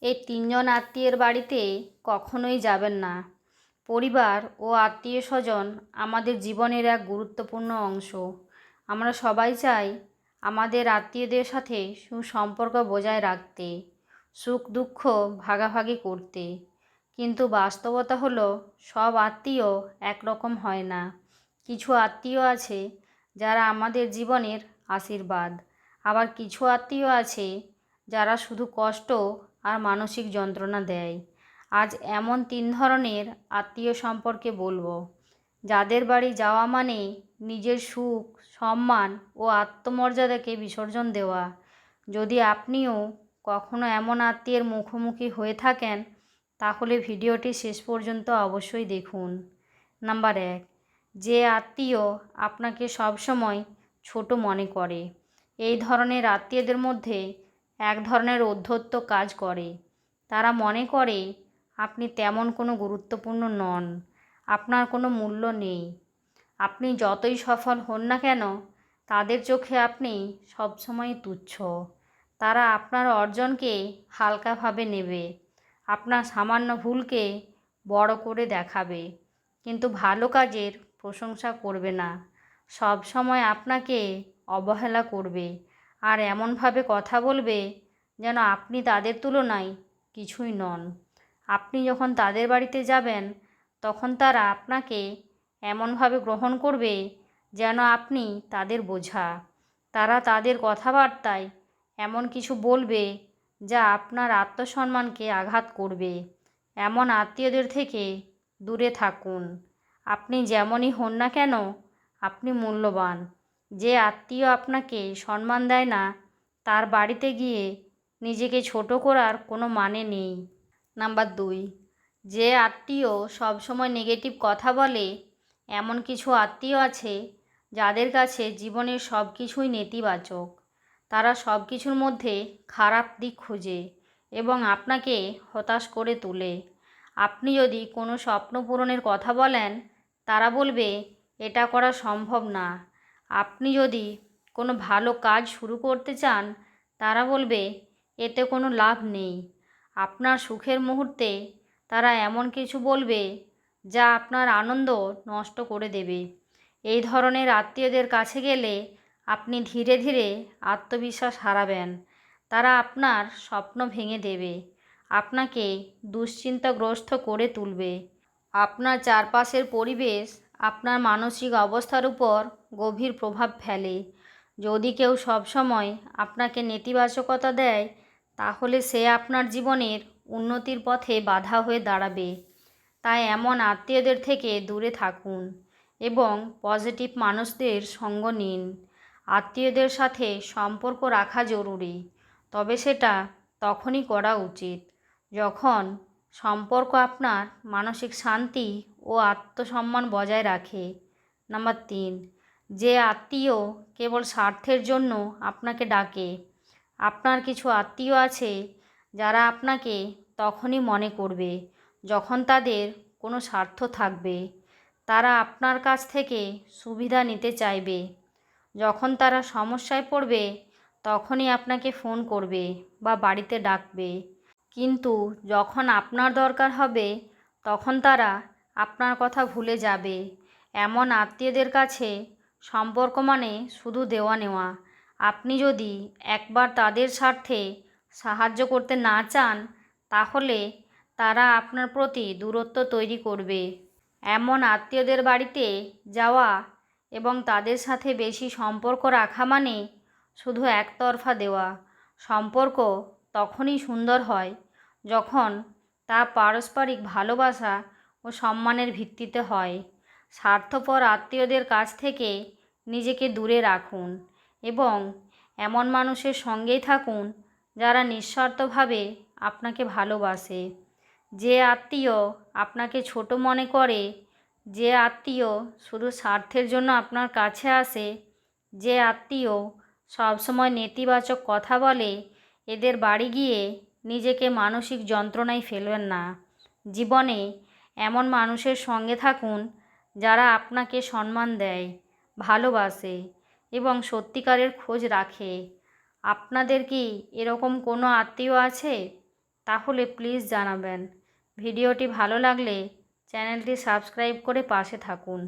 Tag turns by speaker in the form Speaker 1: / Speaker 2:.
Speaker 1: এই তিনজন আত্মীয়ের বাড়িতে কখনোই যাবেন না। পরিবার ও আত্মীয় স্বজন আমাদের জীবনের এক গুরুত্বপূর্ণ অংশ। আমরা সবাই চাই আমাদের আত্মীয়দের সাথে সুসম্পর্ক বজায় রাখতে, সুখ দুঃখ ভাগাভাগি করতে। কিন্তু বাস্তবতা হলো সব আত্মীয় একরকম হয় না। কিছু আত্মীয় আছে যারা আমাদের জীবনের আশীর্বাদ, আবার কিছু আত্মীয় আছে যারা শুধু কষ্ট আর মানসিক যন্ত্রণা দেয়। আজ এমন 3 ধরনের আত্মীয় সম্পর্কে বলবো, যাদের বাড়ি যাওয়া মানে নিজের সুখ, সম্মান ও আত্মমর্যাদাকে বিসর্জন দেওয়া। যদি আপনিও কখনো এমন আত্মীয়ের মুখোমুখি হয়ে থাকেন, তাহলে ভিডিওটি শেষ পর্যন্ত অবশ্যই দেখুন। নাম্বার 1, যে আত্মীয় আপনাকে সবসময় ছোট মনে করে। এই ধরনের আত্মীয়দের মধ্যে এক ধরনের ঔদ্ধত্য কাজ করে। তারা মনে করে আপনি তেমন কোনো গুরুত্বপূর্ণ নন, আপনার কোনো মূল্য নেই। আপনি যতই সফল হন না কেন, তাদের চোখে আপনি সবসময় তুচ্ছ। তারা আপনার অর্জনকে হালকাভাবে নেবে, আপনার সামান্য ভুলকে বড় করে দেখাবে, কিন্তু ভালো কাজের প্রশংসা করবে না। সব সময় আপনাকে অবহেলা করবে আর এমনভাবে কথা বলবে যেন আপনি তাদের তুলনায় কিছুই নন। আপনি যখন তাদের বাড়িতে যাবেন, তখন তারা আপনাকে এমনভাবে গ্রহণ করবে যেন আপনি তাদের বোঝা। তারা তাদের কথাবার্তায় এমন কিছু বলবে যা আপনার আত্মসম্মানকে আঘাত করবে। এমন আত্মীয়দের থেকে দূরে থাকুন। আপনি যেমনই হন না কেন, আপনি মূল্যবান। যে আত্মীয় আপনাকে সম্মান দেয় না, তার বাড়িতে গিয়ে নিজেকে ছোট করার কোনো মানে নেই। নাম্বার 2, যে আত্মীয় সবসময় নেগেটিভ কথা বলে। এমন কিছু আত্মীয় আছে যাদের কাছে জীবনের সব কিছুই নেতিবাচক। তারা সব কিছুর মধ্যে খারাপ দিক খোঁজে এবং আপনাকে হতাশ করে তোলে। আপনি যদি কোনো স্বপ্ন পূরণের কথা বলেন, তারা বলবে এটা করা সম্ভব না। আপনি যদি কোনো ভালো কাজ শুরু করতে চান, তারা বলবে এতে কোনো লাভ নেই। আপনার সুখের মুহূর্তে তারা এমন কিছু বলবে যা আপনার আনন্দ নষ্ট করে দেবে। এই ধরনের আত্মীয়দের কাছে গেলে আপনি ধীরে ধীরে আত্মবিশ্বাস হারাবেন। তারা আপনার স্বপ্ন ভেঙে দেবে, আপনাকে দুশ্চিন্তাগ্রস্ত করে তুলবে। আপনার চারপাশের পরিবেশ আপনার মানসিক অবস্থার উপর গভীর প্রভাব ফেলে। যদি কেউ সবসময় আপনাকে নেতিবাচকতা দেয়, তাহলে সে আপনার জীবনের উন্নতির পথে বাধা হয়ে দাঁড়াবে। তাই এমন আত্মীয়দের থেকে দূরে থাকুন এবং পজিটিভ মানুষদের সঙ্গ নিন। আত্মীয়দের সাথে সম্পর্ক রাখা জরুরি, তবে সেটা তখনই করা উচিত যখন সম্পর্ক আপনার মানসিক শান্তি ও আত্মসম্মান বজায় রাখে। নাম্বার 3, যে আত্মীয় কেবল স্বার্থের জন্য আপনাকে ডাকে। আপনার কিছু আত্মীয় আছে যারা আপনাকে তখনই মনে করবে যখন তাদের কোনো স্বার্থ থাকবে। তারা আপনার কাছ থেকে সুবিধা নিতে চাইবে। যখন তারা সমস্যায় পড়বে, তখনই আপনাকে ফোন করবে বা বাড়িতে ডাকবে। কিন্তু যখন আপনার দরকার হবে, তখন তারা আপনার কথা ভুলে যাবে। এমন আত্মীয়দের কাছে সম্পর্ক মানে শুধু দেওয়া নেওয়া। আপনি যদি একবার তাদের স্বার্থে সাহায্য করতে না চান, তাহলে তারা আপনার প্রতি দূরত্ব তৈরি করবে। এমন আত্মীয়দের বাড়িতে যাওয়া এবং তাদের সাথে বেশি সম্পর্ক রাখা মানে শুধু একতরফা দেওয়া। সম্পর্ক তখনই সুন্দর হয় যখন তা পারস্পরিক ভালোবাসা ও সম্মানের ভিত্তিতে হয়। স্বার্থপর আত্মীয়দের কাছ থেকে নিজেকে দূরে রাখুন এবং এমন মানুষের সঙ্গেই থাকুন যারা নিঃস্বার্থভাবে আপনাকে ভালোবাসে। যে আত্মীয় আপনাকে ছোট মনে করে, যে আত্মীয় শুধু স্বার্থের জন্য আপনার কাছে আসে, যে আত্মীয় সবসময় নেতিবাচক কথা বলে, এদের বাড়ি গিয়ে নিজেকে মানসিক যন্ত্রণায় ফেলবেন না। জীবনে এমন মানুষের সঙ্গে থাকুন যারা আপনাকে সম্মান দেয়, ভালোবাসে এবং সত্যিকারের খোঁজ রাখে। আপনাদের কি এরকম কোনো আত্মীয় আছে? তাহলে প্লিজ জানাবেন। ভিডিওটি ভালো লাগলে চ্যানেলটি সাবস্ক্রাইব করে পাশে থাকুন।